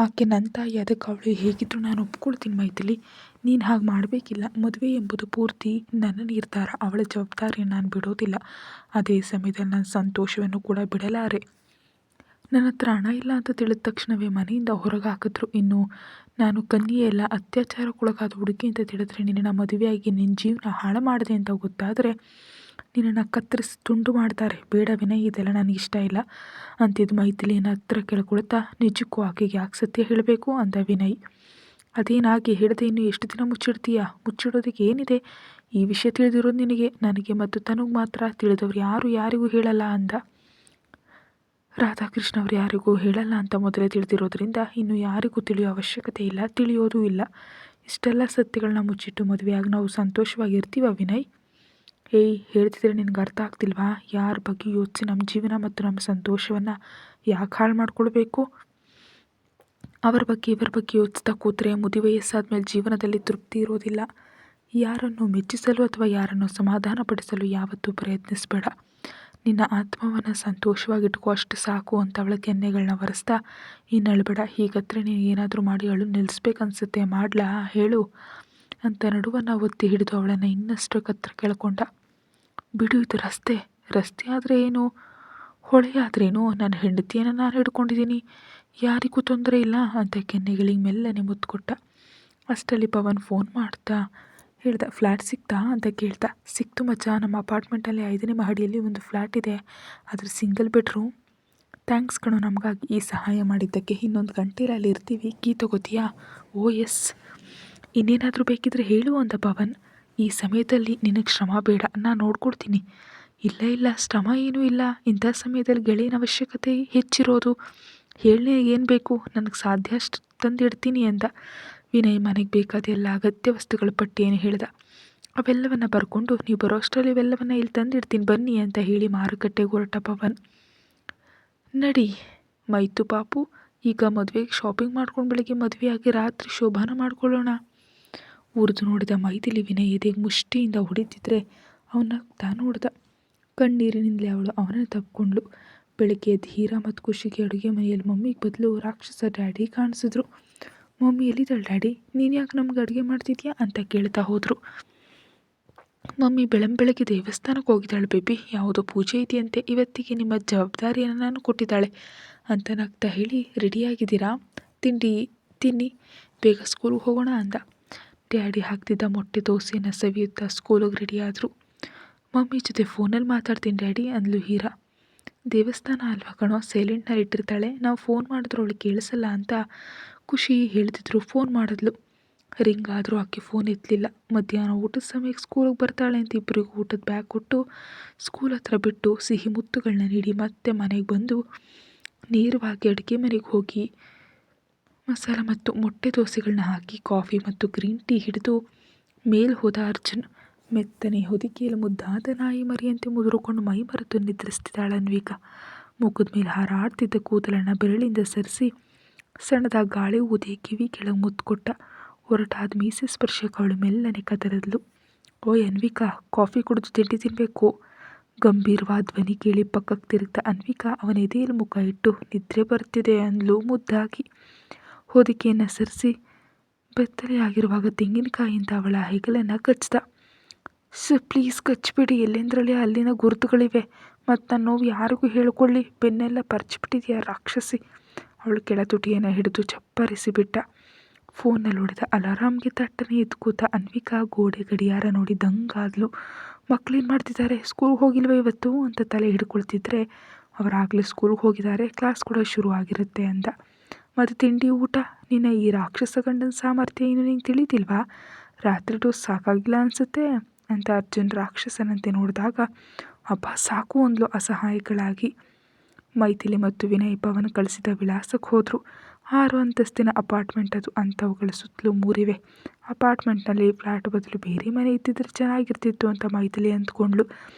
ಆಕೆ ನನ್ನ ತಾಯಿ, ಅದಕ್ಕೆ ಅವಳು ಹೇಗಿದ್ರು ನಾನು ಒಪ್ಕೊಳ್ತೀನಿ ಮೈಥಿಲಿ. ನೀನು ಹಾಗೆ ಮಾಡಬೇಕಿಲ್ಲ. ಮದುವೆ ಎಂಬುದು ಪೂರ್ತಿ ನನ್ನ ನಿರ್ಧಾರ. ಅವಳ ಜವಾಬ್ದಾರಿ ನಾನು ಬಿಡೋದಿಲ್ಲ. ಅದೇ ಸಮಯದಲ್ಲಿ ನನ್ನ ಸಂತೋಷವನ್ನು ಕೂಡ ಬಿಡಲಾರೆ. ನನ್ನ ಹತ್ರ ಹಣ ಇಲ್ಲ ಅಂತ ತಿಳಿದ ತಕ್ಷಣವೇ ಮನೆಯಿಂದ ಹೊರಗೆ ಹಾಕಿದ್ರು. ಇನ್ನು ನಾನು ಕನ್ಯೆಯಲ್ಲ, ಅತ್ಯಾಚಾರಕ್ಕೊಳಗಾದ ಹುಡುಗಿ ಅಂತ ತಿಳಿದ್ರೆ, ನಿನ್ನ ಮದುವೆಯಾಗಿ ನಿನ್ನ ಜೀವನ ಹಾಳು ಮಾಡಿದೆ ಅಂತ ಗೊತ್ತಾದರೆ ನಿನ್ನನ್ನು ಕತ್ತರಿಸಿ ತುಂಡು ಮಾಡ್ತಾರೆ. ಬೇಡ ವಿನಯ್, ಇದೆಲ್ಲ ನನಗಿಷ್ಟ ಇಲ್ಲ ಅಂತಿದ್ದು ಮೈಥಿಲಿಯನ್ನು ಹತ್ರ ಕೇಳ್ಕೊಳ್ತಾ, ನಿಜಕ್ಕೂ ಆಕೆಗೆ ಯಾಕೆ ಸತ್ಯ ಹೇಳಬೇಕು ಅಂದ ವಿನಯ್. ಅದೇನಾಗಿ ಹೇಳಿದೆ, ಇನ್ನು ಎಷ್ಟು ದಿನ ಮುಚ್ಚಿಡ್ತೀಯಾ? ಮುಚ್ಚಿಡೋದಕ್ಕೆ ಏನಿದೆ? ಈ ವಿಷಯ ತಿಳಿದಿರೋದು ನಿನಗೆ, ನನಗೆ ಮತ್ತು ತನಗೆ ಮಾತ್ರ. ತಿಳಿದವ್ರು ಯಾರಿಗೂ ಹೇಳಲ್ಲ ಅಂದ. ರಾಧಾಕೃಷ್ಣ ಅವರು ಯಾರಿಗೂ ಹೇಳಲ್ಲ ಅಂತ ಮೊದಲೇ ತಿಳಿದಿರೋದ್ರಿಂದ ಇನ್ನು ಯಾರಿಗೂ ತಿಳಿಯೋ ಅವಶ್ಯಕತೆ ಇಲ್ಲ, ತಿಳಿಯೋದೂ ಇಲ್ಲ. ಇಷ್ಟೆಲ್ಲ ಸತ್ಯಗಳನ್ನ ಮುಚ್ಚಿಟ್ಟು ಮದುವೆಯಾಗಿ ನಾವು ಸಂತೋಷವಾಗಿರ್ತೀವ ವಿನಯ್? ಏಯ್, ಹೇಳ್ತಿದ್ರೆ ನಿನಗೆ ಅರ್ಥ ಆಗ್ತಿಲ್ವಾ? ಯಾರ ಬಗ್ಗೆ ಯೋಚಿಸಿ ನಮ್ಮ ಜೀವನ ಮತ್ತು ನಮ್ಮ ಸಂತೋಷವನ್ನು ಯಾಕೆ ಹಾಳು ಮಾಡ್ಕೊಳ್ಬೇಕು? ಅವರ ಬಗ್ಗೆ ಇವರ ಬಗ್ಗೆ ಯೋಚಿಸ್ತಾ ಕೂತ್ರೆ ಮುದಿ ವಯಸ್ಸಾದ್ಮೇಲೆ ಜೀವನದಲ್ಲಿ ತೃಪ್ತಿ ಇರೋದಿಲ್ಲ. ಯಾರನ್ನು ಮೆಚ್ಚಿಸಲು ಅಥವಾ ಯಾರನ್ನು ಸಮಾಧಾನಪಡಿಸಲು ಯಾವತ್ತೂ ಪ್ರಯತ್ನಿಸಬೇಡ. ನಿನ್ನ ಆತ್ಮವನ್ನು ಸಂತೋಷವಾಗಿಟ್ಕೋ, ಅಷ್ಟು ಸಾಕು ಅಂತ ಅವಳ ಕೆನ್ನೆಗಳನ್ನ ಒರೆಸ್ತಾ, ಇನ್ನು ಅಳಬೇಡ. ಹೀಗತ್ರೆ ನೀನು ಏನಾದರೂ ಮಾಡಿ ಅಳು ನಿಲ್ಲಿಸ್ಬೇಕನ್ಸುತ್ತೆ, ಮಾಡ್ಲಾ ಹೇಳು ಅಂತ ನಡುವನ್ನು ಒತ್ತಿ ಹಿಡಿದು ಅವಳನ್ನು ಇನ್ನಷ್ಟು ಹತ್ರ ಕೇಳ್ಕೊಂಡ. ಬಿಡು, ಇದು ರಸ್ತೆ ಆದರೆ ಏನು, ಹೊಳೆ ಆದ್ರೇನು? ನನ್ನ ಹೆಂಡತಿಯನ್ನು ನಾನು ಹಿಡ್ಕೊಂಡಿದ್ದೀನಿ, ಯಾರಿಗೂ ತೊಂದರೆ ಇಲ್ಲ ಅಂತ ಕೆನ್ನೆಗಳಿಗೆ ಮೆಲ್ಲನೆ ಮುತ್ತು ಕೊಟ್ಟ. ಅಷ್ಟರಲ್ಲಿ ಪವನ್ ಫೋನ್ ಮಾಡ್ತಾ ಹೇಳ್ದ, ಫ್ಲ್ಯಾಟ್ ಸಿಕ್ತಾ ಅಂತ ಕೇಳ್ತಾ. ಸಿಕ್ತು ಮಚ್ಚ, ನಮ್ಮ ಅಪಾರ್ಟ್ಮೆಂಟಲ್ಲಿ 5ನೇ ಮಹಡಿಯಲ್ಲಿ ಒಂದು ಫ್ಲ್ಯಾಟ್ ಇದೆ, ಅದ್ರ ಸಿಂಗಲ್ ಬೆಡ್ರೂಮ್. ಥ್ಯಾಂಕ್ಸ್ ಕಣೋ ನಮಗಾಗಿ ಈ ಸಹಾಯ ಮಾಡಿದ್ದಕ್ಕೆ. ಇನ್ನೊಂದು ಗಂಟೆಲಿ ಅಲ್ಲಿ ಇರ್ತೀವಿ, ಕೀ ತಗೋತೀಯಾ? ಓ ಎಸ್. ಇನ್ನೇನಾದರೂ ಬೇಕಿದ್ರೆ ಹೇಳು ಅಂದ ಪವನ್. ಈ ಸಮಯದಲ್ಲಿ ನಿನಗೆ ಶ್ರಮ ಬೇಡ, ನಾನು ನೋಡ್ಕೊಳ್ತೀನಿ. ಇಲ್ಲ ಶ್ರಮ ಏನೂ ಇಲ್ಲ, ಇಂಥ ಸಮಯದಲ್ಲಿ ಗೆಳೆಯನ ಅವಶ್ಯಕತೆ ಹೆಚ್ಚಿರೋದು. ಹೇಳಿ ಏನು ಬೇಕು, ನನಗೆ ಸಾಧ್ಯ ಅಷ್ಟು ತಂದಿಡ್ತೀನಿ ಅಂದ. ವಿನಯ್ ಮನೆಗೆ ಬೇಕಾದ ಎಲ್ಲ ಅಗತ್ಯ ವಸ್ತುಗಳ ಪಟ್ಟಿಯನ್ನು ಹೇಳ್ದ. ಅವೆಲ್ಲವನ್ನು ಬರ್ಕೊಂಡು, ನೀವು ಬರೋ ಅಷ್ಟರಲ್ಲಿ ಇವೆಲ್ಲವನ್ನು ಇಲ್ಲಿ ತಂದಿಡ್ತೀನಿ ಬನ್ನಿ ಅಂತ ಹೇಳಿ ಮಾರುಕಟ್ಟೆಗೆ ಹೊರಟ ಪವನ್. ನಡಿ ಮೈತು ಪಾಪು, ಈಗ ಮದುವೆಗೆ ಶಾಪಿಂಗ್ ಮಾಡ್ಕೊಂಡು ಬೆಳಗ್ಗೆ ಮದುವೆಯಾಗಿ ರಾತ್ರಿ ಶೋಭಾನ ಮಾಡ್ಕೊಳ್ಳೋಣ. ಉರಿದು ನೋಡಿದ ಮೈಥಿಲಿ ವಿನಯ್ ಎದೆಗೆ ಮುಷ್ಟಿಯಿಂದ ಹೊಡಿತಿದ್ರೆ ಅವನ್ನ ತಾನು ನೋಡ್ದ. ಕಣ್ಣೀರಿನಿಂದಲೇ ಅವಳು ಅವನನ್ನು ತಪ್ಪಿಕೊಂಡ್ಳು. ಬೆಳಗ್ಗೆ ಧೀರ ಮತ್ತು ಖುಷಿಗೆ ಅಡುಗೆ ಮನೆಯಲ್ಲಿ ಮಮ್ಮಿಗೆ ಬದಲು ರಾಕ್ಷಸ ಡ್ಯಾಡಿ ಕಾಣಿಸಿದ್ರು. ಮಮ್ಮಿ ಎಲ್ಲಿದ್ದಾಳೆ ಡ್ಯಾಡಿ? ನೀನು ಯಾಕೆ ನಮ್ಗೆ ಅಡುಗೆ ಮಾಡ್ತಿದ್ಯಾ ಅಂತ ಕೇಳ್ತಾ ಹೋದರು. ಮಮ್ಮಿ ಬೆಳಗ್ಗೆ ದೇವಸ್ಥಾನಕ್ಕೆ ಹೋಗಿದ್ದಾಳೆ ಬೇಬಿ, ಯಾವುದೋ ಪೂಜೆ ಇದೆಯಂತೆ, ಇವತ್ತಿಗೆ ನಿಮ್ಮ ಜವಾಬ್ದಾರಿಯನ್ನು ನಾನು ಕೊಟ್ಟಿದ್ದಾಳೆ ಅಂತ ನಗ್ತಾ ಹೇಳಿ, ರೆಡಿಯಾಗಿದ್ದೀರಾ? ತಿನ್ನಿ, ಬೇಗ ಸ್ಕೂಲ್ಗೆ ಹೋಗೋಣ ಅಂದ. ಡ್ಯಾಡಿ ಹಾಕ್ತಿದ್ದ ಮೊಟ್ಟೆ ದೋಸೆಯನ್ನು ಸವಿಯುತ್ತಾ ಸ್ಕೂಲಿಗೆ ರೆಡಿಯಾದರು. ಮಮ್ಮಿ ಜೊತೆ ಫೋನಲ್ಲಿ ಮಾತಾಡ್ತೀನಿ ಡ್ಯಾಡಿ ಅಂದ್ಲು ಹೀರಾ. ದೇವಸ್ಥಾನ ಅಲ್ವಾ ಕಣೋ, ಸೈಲೆಂಟ್ನಲ್ಲಿ ಇಟ್ಟಿರ್ತಾಳೆ, ನಾವು ಫೋನ್ ಮಾಡಿದ್ರು ಅವಳು ಕೇಳಿಸಲ್ಲ ಅಂತ ಖುಷಿ ಹೇಳ್ತಿದ್ರು. ಫೋನ್ ಮಾಡಿದ್ಲು, ರಿಂಗ್ ಆದರೂ ಆಕೆ ಫೋನ್ ಎತ್ತಲಿಲ್ಲ. ಮಧ್ಯಾಹ್ನ ಊಟದ ಸಮಯಕ್ಕೆ ಸ್ಕೂಲಿಗೆ ಬರ್ತಾಳೆ ಅಂತ ಇಬ್ಬರಿಗೂ ಊಟದ ಬ್ಯಾಗ್ ಕೊಟ್ಟು ಸ್ಕೂಲ್ ಹತ್ರ ಬಿಟ್ಟು ಸಿಹಿ ಮುತ್ತುಗಳನ್ನ ನೀಡಿ ಮತ್ತೆ ಮನೆಗೆ ಬಂದು ನೇರವಾಗಿ ಅಡುಗೆ ಮನೆಗೆ ಹೋಗಿ ಮಸಾಲ ಮತ್ತು ಮೊಟ್ಟೆ ದೋಸೆಗಳನ್ನ ಹಾಕಿ ಕಾಫಿ ಮತ್ತು ಗ್ರೀನ್ ಟೀ ಹಿಡಿದು ಮೇಲೆ ಹೋದ ಅರ್ಜುನ್. ಮೆತ್ತನೆ ಹೊದಿಕೆಯಲ್ಲಿ ಮುದ್ದಾದ ನಾಯಿ ಮರಿಯಂತೆ ಮುದುರುಕೊಂಡು ಮೈ ಮರೆತು ನಿದ್ರಿಸ್ತಿದ್ದಾಳೆ ಅನ್ವಿಕಾ. ಮುಖದ ಮೇಲೆ ಹಾರಾಡ್ತಿದ್ದ ಕೂದಲನ್ನು ಬೆರಳಿಂದ ಸರಿಸಿ ಸಣ್ಣದಾದ ಗಾಳಿ ಊದಿ ಕಿವಿ ಕೆಳಗೆ ಮುತ್ತು ಕೊಟ್ಟ. ಹೊರಟಾದ ಮೀಸೆ ಸ್ಪರ್ಶಕ್ಕೆ ಅವಳು ಮೆಲ್ಲನೆ ಕದರದ್ಲು. ಓಯ್ ಅನ್ವಿಕಾ, ಕಾಫಿ ಕುಡಿದು ತಿಂಡಿ ತಿನ್ನಬೇಕು. ಗಂಭೀರವಾದ ಧ್ವನಿ ಕೇಳಿ ಪಕ್ಕಕ್ಕೆ ತಿರುಗ್ದ ಅನ್ವಿಕಾ ಅವನ ಎದೆಯಲ್ಲಿ ಮುಖ ಇಟ್ಟು, ನಿದ್ರೆ ಬರ್ತಿದೆ ಅಂದ್ಲು ಮುದ್ದಾಗಿ. ಹೊದಿಕೆಯನ್ನು ಸರಿಸಿ ಬೆತ್ತಲೆಯಾಗಿರುವಾಗ ತೆಂಗಿನಕಾಯಿಯಿಂದ ಅವಳ ಹೆಗಲನ್ನು ಕಚ್ಚಿದ. ಪ್ಲೀಸ್ ಕಚ್ಚಿಬಿಡಿ, ಎಲ್ಲೆಂದರಲ್ಲಿ ಅಲ್ಲಿನ ಗುರುತುಗಳಿವೆ, ಮತ್ತು ನನ್ನ ನೋವು ಯಾರಿಗೂ ಹೇಳ್ಕೊಳ್ಳಿ, ಬೆನ್ನೆಲ್ಲ ಪರ್ಚಿಬಿಟ್ಟಿದೆಯಾ ರಾಕ್ಷಸಿ. ಅವಳು ಕೆಳತುಟಿಯನ್ನು ಹಿಡಿದು ಚಪ್ಪರಿಸಿಬಿಟ್ಟ. ಫೋನಲ್ಲಿ ಹೊಡೆದ ಅಲಾರಾಮ್ಗೆ ತಟ್ಟನೆ ಎದ್ದು ಕೂತ ಅನ್ವಿಕಾ ಗೋಡೆ ಗಡಿಯಾರ ನೋಡಿ ದಂಗಾದ್ಲು. ಮಕ್ಕಳೇನು ಮಾಡ್ತಿದ್ದಾರೆ? ಸ್ಕೂಲ್ಗೆ ಹೋಗಿಲ್ವ ಇವತ್ತು ಅಂತ ತಲೆ ಹಿಡ್ಕೊಳ್ತಿದ್ರೆ, ಅವರಾಗಲೇ ಸ್ಕೂಲ್ಗೆ ಹೋಗಿದ್ದಾರೆ, ಕ್ಲಾಸ್ ಕೂಡ ಶುರು ಆಗಿರುತ್ತೆ ಅಂದ. ಮತ್ತು ತಿಂಡಿ ಊಟ? ನಿನ್ನ ಈ ರಾಕ್ಷಸ ಗಂಡನ ಸಾಮರ್ಥ್ಯ ಇನ್ನು ನಿಂಗೆ ತಿಳಿದಿಲ್ವಾ? ರಾತ್ರಿ ಡೋಸ್ ಸಾಕಾಗಿಲ್ಲ ಅನಿಸುತ್ತೆ ಅಂತ ಅರ್ಜುನ್ ರಾಕ್ಷಸನಂತೆ ನೋಡಿದಾಗ, ಅಬ್ಬಾ ಸಾಕು ಅಂದ್ಲು ಅಸಹಾಯಕಳಾಗಿ. ಮೈಥಿಲಿ ಮತ್ತು ವಿನಯ್ ಪವನ್ ಕಳಿಸಿದ ವಿಳಾಸಕ್ಕೆ ಹೋದರು. 6 ಅಂತಸ್ತಿನ ಅಪಾರ್ಟ್ಮೆಂಟ್ ಅದು. ಅಂಥವುಗಳ ಸುತ್ತಲೂ 3 ಇವೆ. ಅಪಾರ್ಟ್ಮೆಂಟ್ನಲ್ಲಿ ಫ್ಲ್ಯಾಟ್ ಬದಲು ಬೇರೆ ಮನೆ ಇದ್ದಿದ್ರೆ ಚೆನ್ನಾಗಿರ್ತಿತ್ತು ಅಂತ ಮೈಥಿಲಿ ಅಂದ್ಕೊಂಡ್ಳು.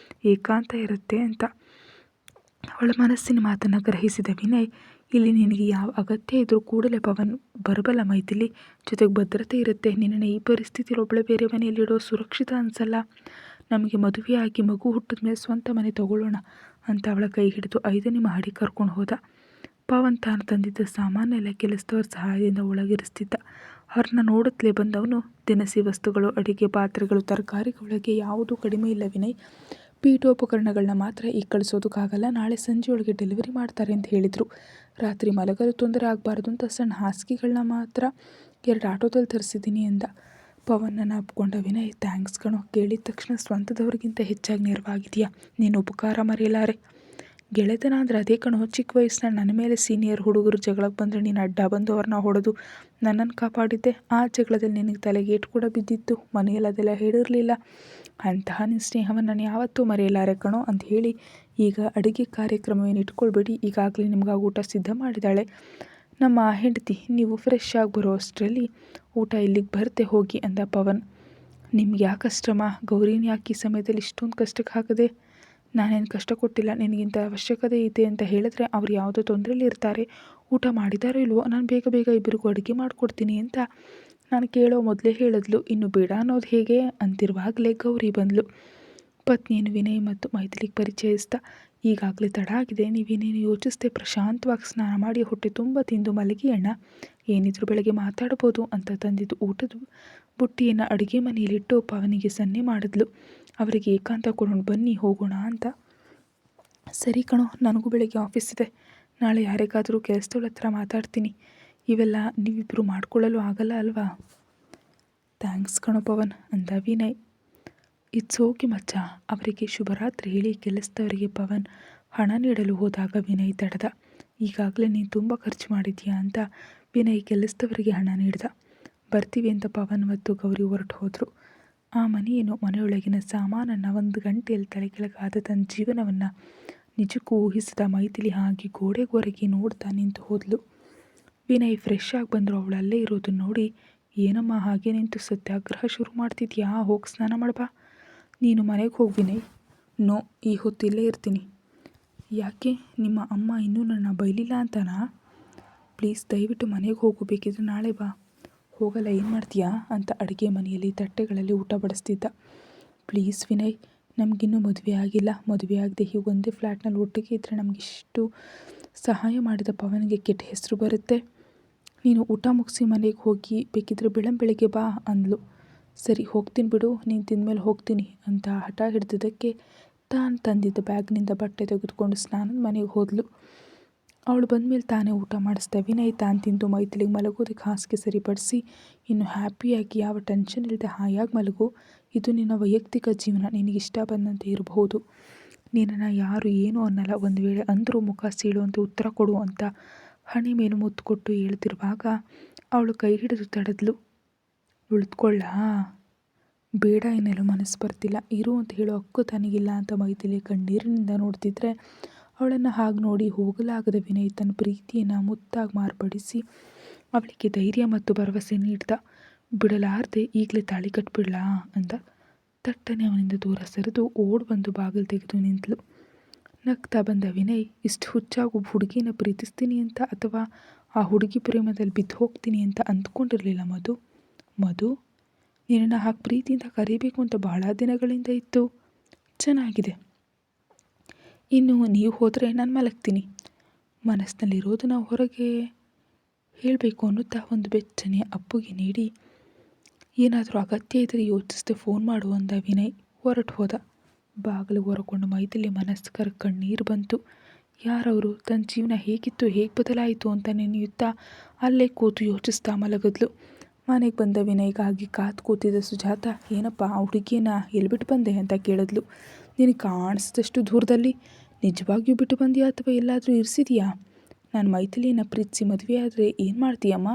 ಏಕಾಂತ ಇರುತ್ತೆ ಅಂತ. ಅವಳ ಮನಸ್ಸಿನ ಮಾತನ್ನು ಗ್ರಹಿಸಿದ ವಿನಯ್, ಇಲ್ಲಿ ನಿನಗೆ ಯಾವ ಅಗತ್ಯ ಇದ್ರೂ ಕೂಡಲೇ ಪವನ್ ಬರಬಲ್ಲ ಮೈಥಿಲಿ, ಜೊತೆಗೆ ಭದ್ರತೆ ಇರುತ್ತೆ. ನಿನ್ನನ್ನು ಈ ಪರಿಸ್ಥಿತಿಯಲ್ಲಿ ಒಬ್ಬಳೆ ಬೇರೆ ಮನೆಯಲ್ಲಿಡೋ ಸುರಕ್ಷಿತ ಅನಿಸಲ್ಲ. ನಮಗೆ ಮದುವೆಯಾಗಿ ಮಗು ಹುಟ್ಟಿದ ಮೇಲೆ ಸ್ವಂತ ಮನೆ ತಗೊಳ್ಳೋಣ ಅಂತ ಅವಳ ಕೈ ಹಿಡಿದು 5ನೇ ಮಹಡಿ ಕರ್ಕೊಂಡು ಹೋದ. ಪವನ್ ತಾನು ತಂದಿದ್ದ ಸಾಮಾನೆಲ್ಲ ಕೆಲಸದವ್ರ ಸಹಾಯದಿಂದ ಒಳಗಿರಿಸ್ತಿದ್ದ. ಅವ್ರನ್ನ ನೋಡುತ್ತಲೇ ಬಂದವನು, ದಿನಸಿ ವಸ್ತುಗಳು, ಅಡಿಗೆ ಪಾತ್ರೆಗಳು, ತರಕಾರಿಗಳಿಗೆ ಯಾವುದೂ ಕಡಿಮೆ ಇಲ್ಲ ವಿನಯ್. ಪೀಠೋಪಕರಣಗಳನ್ನ ಮಾತ್ರ ಈಗ ಕಳಿಸೋದಕ್ಕಾಗಲ್ಲ, ನಾಳೆ ಸಂಜೆಯೊಳಗೆ ಡೆಲಿವರಿ ಮಾಡ್ತಾರೆ ಅಂತ ಹೇಳಿದರು. ರಾತ್ರಿ ಮಲಗಲು ತೊಂದರೆ ಆಗಬಾರ್ದು ಅಂತ ಸಣ್ಣ ಹಾಸಿಗೆಗಳನ್ನ ಮಾತ್ರ 2 ಆಟೋದಲ್ಲಿ ತರಿಸಿದ್ದೀನಿ ಎಂದ. ಪವನನ್ನು ಅಪ್ಕೊಂಡ ವಿನಯ್, ಥ್ಯಾಂಕ್ಸ್ ಕಣೋ, ಕೇಳಿದ ತಕ್ಷಣ ಸ್ವಂತದವ್ರಿಗಿಂತ ಹೆಚ್ಚಾಗಿ ನೆರವಾಗಿದೆಯಾ, ನೀನು ಉಪಕಾರ ಮರೆಯಲಾರೆ. ಗೆಳೆತನ ಅಂದರೆ ಅದೇ ಕಣೋ, ಚಿಕ್ಕ ವಯಸ್ಸಿನಲ್ಲಿ ನನ್ನ ಮೇಲೆ ಸೀನಿಯರ್ ಹುಡುಗರು ಜಗಳಕ್ಕೆ ಬಂದರೆ ನೀನು ಅಡ್ಡ ಬಂದು ಅವ್ರನ್ನ ಹೊಡೆದು ನನ್ನನ್ನು ಕಾಪಾಡಿದ್ದೆ. ಆ ಜಗಳದಲ್ಲಿ ನಿನಗೆ ತಲೆಗೇಟು ಕೂಡ ಬಿದ್ದಿತ್ತು, ಮನೆಯಲ್ಲಿ ಅದೆಲ್ಲ ಹೇಳಿರಲಿಲ್ಲ. ಅಂತಹ ನಿನ್ನ ಸ್ನೇಹವನ್ನು ನಾನು ಯಾವತ್ತೂ ಮರೆಯಲಾರೆ ಕಣೋ ಅಂತ ಹೇಳಿ, ಈಗ ಅಡುಗೆ ಕಾರ್ಯಕ್ರಮವೇನು ಇಟ್ಕೊಳ್ಬೇಡಿ, ಈಗಾಗಲೇ ನಿಮ್ಗಾಗಿ ಊಟ ಸಿದ್ಧ ಮಾಡಿದ್ದಾಳೆ ನಮ್ಮ ಹೆಂಡತಿ, ನೀವು ಫ್ರೆಶ್ ಆಗಿ ಬರೋ ಅಷ್ಟರಲ್ಲಿ ಊಟ ಇಲ್ಲಿಗೆ ಬರುತ್ತೆ ಹೋಗಿ ಅಂದ ಪವನ್. ನಿಮ್ಗೆ ಯಾಕೆ ಕಷ್ಟಮ್ಮ, ಗೌರಿನ ಯಾಕೆ ಈ ಸಮಯದಲ್ಲಿ ಇಷ್ಟೊಂದು ಕಷ್ಟಕ್ಕೆ ಹಾಕದೆ? ನಾನೇನು ಕಷ್ಟ ಕೊಟ್ಟಿಲ್ಲ, ನಿನಗಿಂತ ಅವಶ್ಯಕತೆ ಇದೆ ಅಂತ ಹೇಳಿದ್ರೆ ಅವ್ರು ಯಾವುದೋ ತೊಂದರೆಯಲ್ಲಿ ಇರ್ತಾರೆ, ಊಟ ಮಾಡಿದಾರೋ ಇಲ್ವೋ, ನಾನು ಬೇಗ ಬೇಗ ಇಬ್ಬರಿಗೂ ಅಡುಗೆ ಮಾಡಿಕೊಡ್ತೀನಿ ಅಂತ ನಾನು ಕೇಳೋ ಮೊದಲೇ ಹೇಳಿದ್ಲು. ಇನ್ನು ಬೇಡ ಅನ್ನೋದು ಹೇಗೆ ಅಂತಿರುವಾಗಲೇ ಗೌರಿ ಬಂದಳು. ಪತ್ನಿಯನ್ನು ವಿನಯ್ ಮತ್ತು ಮೈಥಿಲಿಗೆ ಪರಿಚಯಿಸ್ತಾ, ಈಗಾಗಲೇ ತಡ ಆಗಿದೆ, ನೀವೇನೇನು ಯೋಚಿಸ್ದೆ ಪ್ರಶಾಂತವಾಗಿ ಸ್ನಾನ ಮಾಡಿ ಹೊಟ್ಟೆ ತುಂಬ ತಿಂದು ಮಲಗಿ ಅಣ್ಣ, ಏನಿದ್ರು ಬೆಳಗ್ಗೆ ಮಾತಾಡ್ಬೋದು ಅಂತ ತಂದಿದ್ದು ಊಟದ ಬುಟ್ಟಿಯನ್ನು ಅಡುಗೆ ಮನೆಯಲ್ಲಿಟ್ಟು ಪವನಿಗೆ ಸನ್ನೆ ಮಾಡಿದ್ಲು. ಅವರಿಗೆ ಏಕಾಂತ ಕೊಡೋಣ ಬನ್ನಿ ಹೋಗೋಣ ಅಂತ. ಸರಿ ಕಣೋ, ನನಗೂ ಬೆಳಗ್ಗೆ ಆಫೀಸ್ ಇದೆ, ನಾಳೆ ಯಾರಿಗಾದರೂ ಕೆಲಸದವ್ರ ಹತ್ರ ಮಾತಾಡ್ತೀನಿ, ಇವೆಲ್ಲ ನೀವಿಬ್ಬರು ಮಾಡ್ಕೊಳ್ಳಲು ಆಗಲ್ಲ ಅಲ್ವಾ? ಥ್ಯಾಂಕ್ಸ್ ಕಣೋ ಪವನ್ ಅಂದ ವಿನಯ್. ಇಟ್ಸ್ ಓಕೆ ಮಚ್ಚ. ಅವರಿಗೆ ಶುಭರಾತ್ರಿ ಹೇಳಿ ಕೆಲಸದವರಿಗೆ ಪವನ್ ಹಣ ನೀಡಲು ಹೋದಾಗ ವಿನಯ್ ತಡೆದ. ಈಗಾಗಲೇ ನೀನು ತುಂಬ ಖರ್ಚು ಮಾಡಿದ್ಯಾ ಅಂತ ವಿನಯ್ ಕೆಲಸದವರಿಗೆ ಹಣ ನೀಡಿದ. ಬರ್ತೀವಿ ಅಂತ ಪವನ್ ಮತ್ತು ಗೌರಿ ಹೊರಟು ಹೋದರು. ಆ ಮನೆಯೊಳಗಿನ ಸಾಮಾನನ್ನು 1 ಗಂಟೆಯಲ್ಲಿ ತಲೆಕೆಳಗಾದ ತನ್ನ ಜೀವನವನ್ನು ನಿಜಕ್ಕೂ ಊಹಿಸಿದ ಮೈಥಿಲಿ ಹಾಗೆ ಗೋಡೆಗೊರಗಿ ನೋಡ್ತಾ ನಿಂತು ಹೋದ್ಲು. ವಿನಯ್ ಫ್ರೆಶ್ ಆಗಿ ಬಂದರು. ಅವಳು ಅಲ್ಲೇ ಇರೋದನ್ನು ನೋಡಿ, ಏನಮ್ಮ ಹಾಗೆ ನಿಂತು ಸತ್ಯಾಗ್ರಹ ಶುರು ಮಾಡ್ತಿದ್ಯಾ, ಹೋಗಿ ಸ್ನಾನ ಮಾಡಬಾ. ನೀನು ಮನೆಗೆ ಹೋಗಿ ವಿನಯ್. ನೋ, ಈ ಹೊತ್ತು ಇಲ್ಲೇ ಇರ್ತೀನಿ. ಯಾಕೆ, ನಿಮ್ಮ ಅಮ್ಮ ಇನ್ನೂ ನನ್ನ ಬೈಲಿಲ್ಲ ಅಂತನಾ? ಪ್ಲೀಸ್ ದಯವಿಟ್ಟು ಮನೆಗೆ ಹೋಗು, ಬೇಕಿದ್ರೆ ನಾಳೆ ಬಾ. ಹೋಗಲ್ಲ, ಏನು ಮಾಡ್ತೀಯಾ ಅಂತ ಅಡುಗೆ ಮನೆಯಲ್ಲಿ ತಟ್ಟೆಗಳಲ್ಲಿ ಊಟ ಬಡಿಸ್ತಿದ್ದ. ಪ್ಲೀಸ್ ವಿನಯ್, ನಮಗಿನ್ನೂ ಮದುವೆ ಆಗಿಲ್ಲ, ಮದುವೆ ಆಗದೆ ಹೀಗೆ ಒಂದೇ ಫ್ಲ್ಯಾಟ್ನಲ್ಲಿ ಒಟ್ಟಿಗೆ ಇದ್ದರೆ ನಮಗಿಷ್ಟು ಸಹಾಯ ಮಾಡಿದ ಪವನ್ಗೆ ಕೆಟ್ಟ ಹೆಸರು ಬರುತ್ತೆ. ನೀನು ಊಟ ಮುಗಿಸಿ ಮನೆಗೆ ಹೋಗಿ ಬೇಕಿದ್ರೆ ಬೆಳಗ್ಗೆ ಬಾ ಅಂದ್ಲು. ಸರಿ ಹೋಗ್ತೀನಿ ಬಿಡು, ನೀನು ತಿಂದಮೇಲೆ ಹೋಗ್ತೀನಿ ಅಂತ ಹಠ ಹಿಡಿದಿದ್ದಕ್ಕೆ ತಾನು ತಂದಿದ್ದ ಬ್ಯಾಗ್ನಿಂದ ಬಟ್ಟೆ ತೆಗೆದುಕೊಂಡು ಸ್ನಾನದ ಮನೆಗೆ ಹೋದ್ಲು. ಅವಳು ಬಂದಮೇಲೆ ತಾನೇ ಊಟ ಮಾಡಿಸ್ದೆ. ವಿನಯ್ ತಾನು ತಿಂದು ಮೈಥಿಲಿಗೆ ಮಲಗೋದಕ್ಕೆ ಹಾಸಿಗೆ ಸರಿಪಡಿಸಿ, ಇನ್ನು ಹ್ಯಾಪಿಯಾಗಿ ಯಾವ ಟೆನ್ಷನ್ ಇಲ್ಲದೆ ಹಾಯಾಗಿ ಮಲಗು, ಇದು ನಿನ್ನ ವೈಯಕ್ತಿಕ ಜೀವನ, ನಿನಗಿಷ್ಟ ಬಂದಂತೆ ಇರಬಹುದು, ನಿನ್ನನ್ನು ಯಾರು ಏನೂ ಅನ್ನಲ್ಲ, ಒಂದು ವೇಳೆ ಅಂದರೂ ಮುಖ ಸೀಳುವಂತೆ ಉತ್ತರ ಕೊಡು ಅಂತ ಹಣೆ ಮೇಲೆ ಮುತ್ತು ಕೊಟ್ಟು ಹೇಳ್ತಿರುವಾಗ ಅವಳು ಕೈ ಹಿಡಿದು ತಡೆದ್ಲು. ಉಳಿದುಕೊಳ್ಳ, ಬೇಡ ಎನ್ನಲು ಮನಸ್ಸು ಬರ್ತಿಲ್ಲ, ಇರು ಅಂತ ಹೇಳೋ ಹಕ್ಕು ತನಗಿಲ್ಲ ಅಂತ ಮೈಥಿಲಿ ಕಣ್ಣೀರಿನಿಂದ ನೋಡ್ತಿದ್ರೆ, ಅವಳನ್ನು ಹಾಗೆ ನೋಡಿ ಹೋಗಲಾಗದ ವಿನಯ್ ತನ್ನ ಪ್ರೀತಿಯನ್ನು ಮುತ್ತಾಗಿ ಮಾರ್ಪಡಿಸಿ ಅವಳಿಗೆ ಧೈರ್ಯ ಮತ್ತು ಭರವಸೆ ನೀಡ್ದ. ಬಿಡಲಾರ್ದೆ ಈಗಲೇ ತಾಳಿ ಕಟ್ಬಿಡ್ಲಾ ಅಂದ. ತಟ್ಟನೆ ಅವನಿಂದ ದೂರ ಸರಿದು ಓಡ್ ಬಂದು ಬಾಗಿಲು ತೆಗೆದು ನಿಂತಳು. ನಗ್ತಾ ಬಂದ ವಿನಯ್, ಇಷ್ಟು ಹುಚ್ಚಾಗಿ ಒಬ್ಬ ಹುಡುಗಿನ ಪ್ರೀತಿಸ್ತೀನಿ ಅಂತ ಅಥವಾ ಆ ಹುಡುಗಿ ಪ್ರೇಮದಲ್ಲಿ ಬಿದ್ದು ಹೋಗ್ತೀನಿ ಅಂತ ಅಂದ್ಕೊಂಡಿರಲಿಲ್ಲ ಮಧು. ನಿನ್ನನ್ನು ಹಾಗೆ ಪ್ರೀತಿಯಿಂದ ಕರೀಬೇಕು ಅಂತ ಬಹಳ ದಿನಗಳಿಂದ ಇತ್ತು. ಚೆನ್ನಾಗಿದೆ, ಇನ್ನು ನೀವು ಹೋದರೆ ನಾನು ಮಲಗ್ತೀನಿ. ಮನಸ್ಸಿನಲ್ಲಿರೋದನ್ನು ಹೊರಗೆ ಹೇಳಬೇಕು ಅನ್ನುತ್ತಾ ಒಂದು ಬೆಚ್ಚನೆಯ ಅಪ್ಪುಗೆ ನೀಡಿ, ಏನಾದರೂ ಅಗತ್ಯ ಇದ್ದರೆ ಯೋಚಿಸದೆ ಫೋನ್ ಮಾಡು ಅಂದ ವಿನಯ್. ಹೊರಟು ಹೋದ. ಬಾಗಿಲು ಹೊರಕೊಂಡು ಮೈಥಿಲಿ ಮನಸ್ಕರ ಕಣ್ಣೀರು ಬಂತು. ಯಾರವರು, ತನ್ನ ಜೀವನ ಹೇಗಿತ್ತು, ಹೇಗೆ ಬದಲಾಯಿತು ಅಂತ ನೆನೆಯುತ್ತಾ ಅಲ್ಲೇ ಕೂತು ಯೋಚಿಸ್ತಾ ಮಲಗಿದ್ಲು. ಮನೆಗೆ ಬಂದ ವಿನಯ್ಗಾಗಿ ಕಾತು ಕೂತಿದ್ದ ಸುಜಾತ, ಏನಪ್ಪ ಆ ಹುಡುಗಿನ ಎಲ್ಲಿ ಬಿಟ್ಟು ಬಂದೆ ಅಂತ ಕೇಳಿದ್ಲು. ನಿನಗೆ ಕಾಣಿಸಿದಷ್ಟು ದೂರದಲ್ಲಿ? ನಿಜವಾಗಿಯೂ ಬಿಟ್ಟು ಬಂದಿಯಾ ಅಥವಾ ಎಲ್ಲಾದರೂ ಇರಿಸಿದೆಯಾ? ನಾನು ಮೈಥಿಲಿಯನ್ನು ಪ್ರೀತಿಸಿ ಮದುವೆ ಆದರೆ ಏನು ಮಾಡ್ತೀಯಮ್ಮ?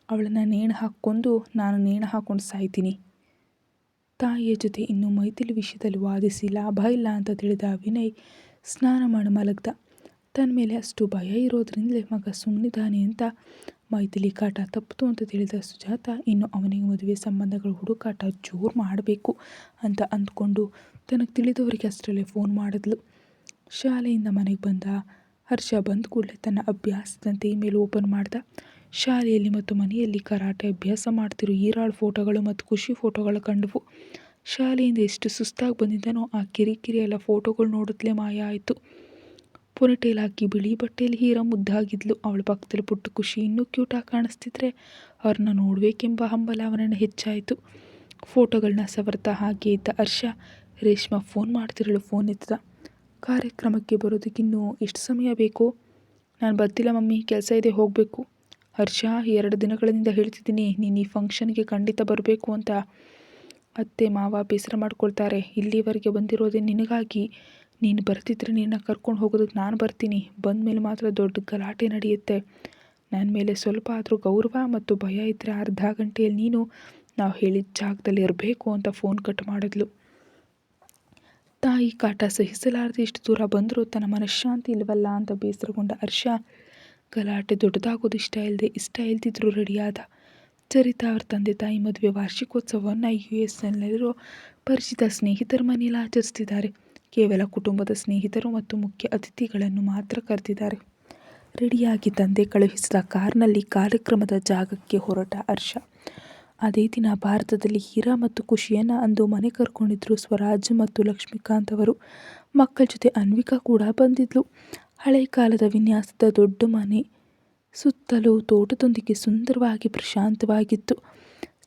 ಅವಳನ್ನು ನೇಣು ಹಾಕ್ಕೊಂಡು ನಾನು ನೇಣು ಹಾಕ್ಕೊಂಡು ಸಾಯ್ತೀನಿ. ತಾಯಿಯ ಜೊತೆ ಇನ್ನೂ ಮೈಥಿಲಿ ವಿಷಯದಲ್ಲಿ ವಾದಿಸಿ ಲಾಭ ಇಲ್ಲ ಅಂತ ತಿಳಿದ ವಿನಯ್ ಸ್ನಾನ ಮಾಡಿ ಮಲಗ್ದ. ತನ್ನ ಮೇಲೆ ಅಷ್ಟು ಭಯ ಇರೋದ್ರಿಂದಲೇ ಮಗ ಸುಮ್ಮನಿದ್ದಾನೆ ಅಂತ ಮೈಥಿಲಿ ಕಾಟ ತಪ್ಪಿತು ಅಂತ ತಿಳಿದ ಸುಜಾತ ಇನ್ನು ಅವನಿಗೆ ಮದುವೆ ಸಂಬಂಧಗಳ ಹುಡುಕಾಟ ಜೋರು ಮಾಡಬೇಕು ಅಂತ ಅಂದ್ಕೊಂಡು ತನಗೆ ತಿಳಿದವರಿಗೆ ಅಷ್ಟರಲ್ಲೇ ಫೋನ್ ಮಾಡಿದ್ಲು. ಶಾಲೆಯಿಂದ ಮನೆಗೆ ಬಂದ ಹರ್ಷ ಬಂದ ಕೂಡಲೇ ತನ್ನ ಅಭ್ಯಾಸದಂತೆ ಇಮೇಲ್ ಓಪನ್ ಮಾಡ್ದ. ಶಾಲೆಯಲ್ಲಿ ಮತ್ತು ಮನೆಯಲ್ಲಿ ಕರಾಟೆ ಅಭ್ಯಾಸ ಮಾಡ್ತಿರೋ ಈರಾಳು ಫೋಟೋಗಳು ಮತ್ತು ಖುಷಿ ಫೋಟೋಗಳು ಕಂಡವು. ಶಾಲೆಯಿಂದ ಎಷ್ಟು ಸುಸ್ತಾಗಿ ಬಂದಿದ್ದನೋ ಆ ಕಿರಿಕಿರಿ ಎಲ್ಲ ಫೋಟೋಗಳು ನೋಡುತ್ತಲೇ ಮಾಯ ಆಯಿತು. ಪೊನಿಟೇಲ್ ಹಾಕಿ ಬಿಳಿ ಬಟ್ಟೆಯಲ್ಲಿ ಹೀರಾ ಮುದ್ದಾಗಿದ್ಲು. ಅವಳ ಪಕ್ಕದಲ್ಲಿ ಪುಟ್ಟ ಖುಷಿ ಇನ್ನೂ ಕ್ಯೂಟಾಗಿ ಕಾಣಿಸ್ತಿದ್ರೆ ಅವ್ರನ್ನ ನೋಡಬೇಕೆಂಬ ಹಂಬಲ ಅವನನ್ನು ಹೆಚ್ಚಾಯಿತು. ಫೋಟೋಗಳನ್ನ ಸವರ್ತಾ ಹಾಗೆ ಇದ್ದ ಹರ್ಷ ರೇಷ್ಮಾ ಫೋನ್ ಮಾಡ್ತಿರಳು. ಫೋನ್ ಎತ್ತದ. ಕಾರ್ಯಕ್ರಮಕ್ಕೆ ಬರೋದಕ್ಕಿನ್ನೂ ಎಷ್ಟು ಸಮಯ ಬೇಕು? ನಾನು ಬರ್ತಿಲ್ಲ ಮಮ್ಮಿ, ಕೆಲಸ ಇದೆ, ಹೋಗಬೇಕು. ಹರ್ಷ, 2 ದಿನಗಳಿಂದ ಹೇಳ್ತಿದ್ದೀನಿ ನೀನು ಈ ಫಂಕ್ಷನ್ಗೆ ಖಂಡಿತ ಬರಬೇಕು ಅಂತ. ಅತ್ತೆ ಮಾವ ಬೇಸರ ಮಾಡ್ಕೊಳ್ತಾರೆ. ಇಲ್ಲಿವರೆಗೆ ಬಂದಿರೋದೇ ನಿನಗಾಗಿ. ನೀನು ಬರ್ತಿದ್ರೆ ನಿನ್ನ ಕರ್ಕೊಂಡು ಹೋಗೋದಕ್ಕೆ ನಾನು ಬರ್ತೀನಿ. ಬಂದ ಮೇಲೆ ಮಾತ್ರ ದೊಡ್ಡ ಗಲಾಟೆ ನಡೆಯುತ್ತೆ. ನನ್ನ ಮೇಲೆ ಸ್ವಲ್ಪ ಆದರೂ ಗೌರವ ಮತ್ತು ಭಯ ಇದ್ದರೆ ಅರ್ಧ ಗಂಟೆಯಲ್ಲಿ ನೀನು ನಾವು ಹೇಳಿದ ಜಾಗದಲ್ಲಿ ಇರಬೇಕು ಅಂತ ಫೋನ್ ಕಟ್ ಮಾಡಿದ್ಲು. ತಾಯಿ ಕಾಟ ಸಹಿಸಲಾರದೆ ಇಷ್ಟು ದೂರ ಬಂದರೂ ತನ್ನ ಮನಃಶಾಂತಿ ಇಲ್ವಲ್ಲ ಅಂತ ಬೇಸರಗೊಂಡ ಹರ್ಷ ಗಲಾಟೆ ದೊಡ್ಡದಾಗೋದು ಇಷ್ಟ ಇಲ್ದಿದ್ರು ರೆಡಿಯಾದ. ಚರಿತಾ ಅವ್ರ ತಂದೆ ತಾಯಿ ಮದುವೆ ವಾರ್ಷಿಕೋತ್ಸವವನ್ನು US-ನಲ್ಲಿರೋ ಪರಿಚಿತ ಸ್ನೇಹಿತರ ಮನೆಯಲ್ಲಿ ಆಚರಿಸ್ತಿದ್ದಾರೆ. ಕೇವಲ ಕುಟುಂಬದ ಸ್ನೇಹಿತರು ಮತ್ತು ಮುಖ್ಯ ಅತಿಥಿಗಳನ್ನು ಮಾತ್ರ ಕರೆದಿದ್ದಾರೆ. ರೆಡಿಯಾಗಿ ತಂದೆ ಕಳುಹಿಸಿದ ಕಾರ್ನಲ್ಲಿ ಕಾರ್ಯಕ್ರಮದ ಜಾಗಕ್ಕೆ ಹೊರಟ ಹರ್ಷ. ಅದೇ ದಿನ ಭಾರತದಲ್ಲಿ ಹೀರಾ ಮತ್ತು ಖುಷಿಯನ್ನು ಅಂದು ಮನೆ ಕರ್ಕೊಂಡಿದ್ರು ಸ್ವರಾಜ್ ಮತ್ತು ಲಕ್ಷ್ಮೀಕಾಂತ್ ಅವರು. ಮಕ್ಕಳ ಜೊತೆ ಅನ್ವಿಕಾ ಕೂಡ ಬಂದಿದ್ಲು. ಹಳೆ ಕಾಲದ ವಿನ್ಯಾಸದ ದೊಡ್ಡ ಮನೆ ಸುತ್ತಲೂ ತೋಟದೊಂದಿಗೆ ಸುಂದರವಾಗಿ ಪ್ರಶಾಂತವಾಗಿತ್ತು.